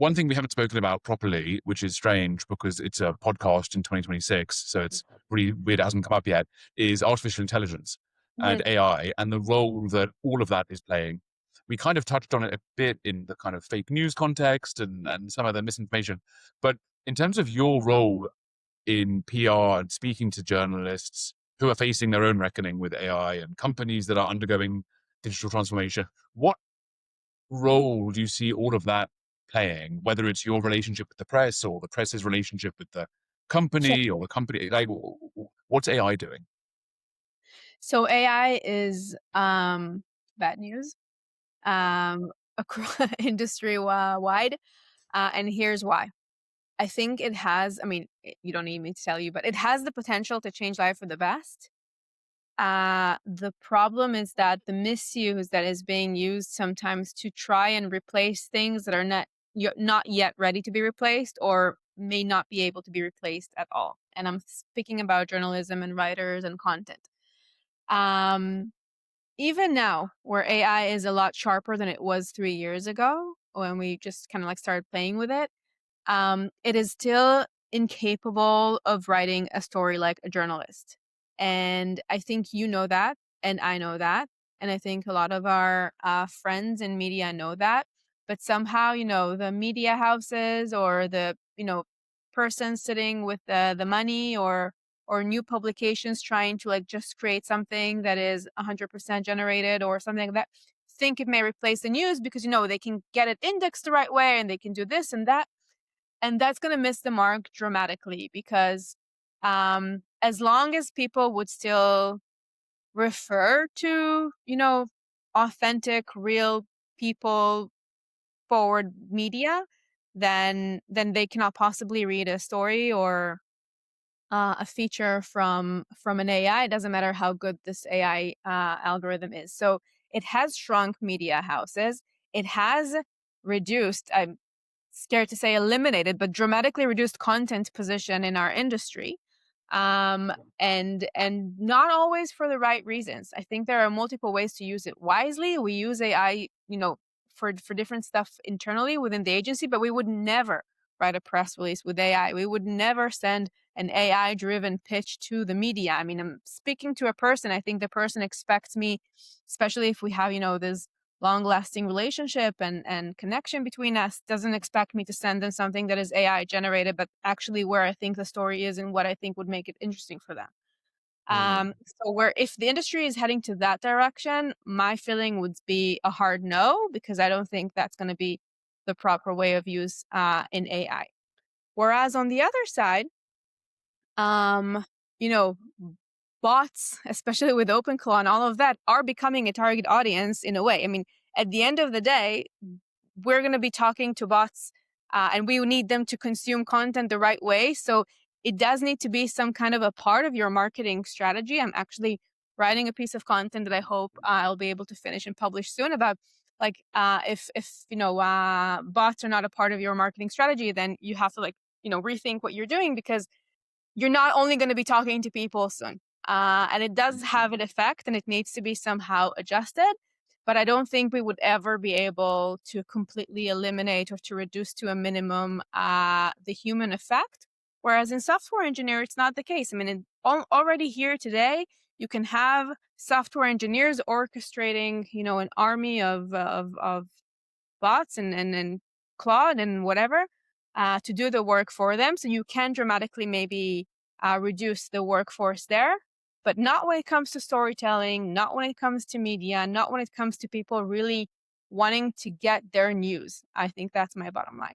one thing we haven't spoken about properly, which is strange because it's a podcast in 2026, so it's really weird it hasn't come up yet, is artificial intelligence and Mhm. AI and the role that all of that is playing. We kind of touched on it a bit in the kind of fake news context and some of the misinformation. But in terms of your role in PR and speaking to journalists who are facing their own reckoning with AI and companies that are undergoing digital transformation, what role do you see all of that playing, whether it's your relationship with the press or the press's relationship with the Sure. company or the company, like what's AI doing? So AI is bad news across industry wide, and here's why. I think it has. I mean, you don't need me to tell you, but it has the potential to change life for the best. The problem is that the misuse that is being used sometimes to try and replace things that are not yet ready to be replaced or may not be able to be replaced at all. And I'm speaking about journalism and writers and content. Um, Even now, where AI is a lot sharper than it was 3 years ago when we just kind of like started playing with it, it is still incapable of writing a story like a journalist. And I think you know that, and I know that. And I think a lot of our friends in media know that. But somehow, the media houses or the person sitting with the money or new publications trying to like just create something that is 100% generated or something like that think it may replace the news because they can get it indexed the right way and they can do this and that, and that's going to miss the mark dramatically because as long as people would still refer to authentic real people forward media, then they cannot possibly read a story or a feature from an AI. It doesn't matter how good this AI algorithm is. So it has shrunk media houses. It has reduced, I'm scared to say eliminated, but dramatically reduced content position in our industry. And not always for the right reasons. I think there are multiple ways to use it wisely. We use AI, for different stuff internally within the agency, but we would never write a press release with AI. We would never send an AI driven pitch to the media. I mean, I'm speaking to a person. I think the person expects me, especially if we have, this long lasting relationship and connection between us, doesn't expect me to send them something that is AI generated, but actually where I think the story is and what I think would make it interesting for them. Mm. So where if the industry is heading to that direction, my feeling would be a hard no, because I don't think that's going to be the proper way of use in AI. Whereas on the other side, um, you know, bots, especially with OpenClaw and all of that, are becoming a target audience in a way. I mean, at the end of the day, we're going to be talking to bots and we need them to consume content the right way. So it does need to be some kind of a part of your marketing strategy. I'm actually writing a piece of content that I hope I'll be able to finish and publish soon about like if bots are not a part of your marketing strategy, then you have to rethink what you're doing, because you're not only going to be talking to people soon. And it does have an effect and it needs to be somehow adjusted. But I don't think we would ever be able to completely eliminate or to reduce to a minimum the human effect. Whereas in software engineer, it's not the case. I mean, already here today, you can have software engineers orchestrating, an army of bots and Claude and whatever to do the work for them. So you can dramatically maybe reduce the workforce there, but not when it comes to storytelling, not when it comes to media, not when it comes to people really wanting to get their news. I think that's my bottom line.